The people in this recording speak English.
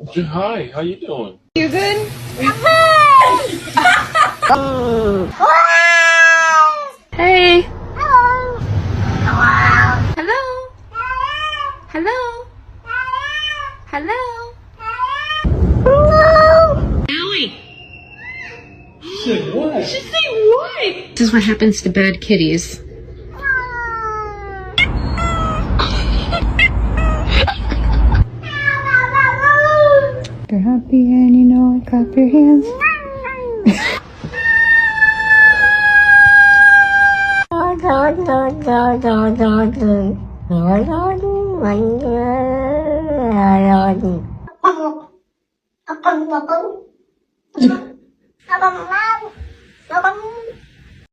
Hi, how you doing? You good? Hey. Hello. Hello. Hello. Hello. Allie. Said what? She said what? This is what happens to bad kitties. You're happy and you know it. Clap your hands.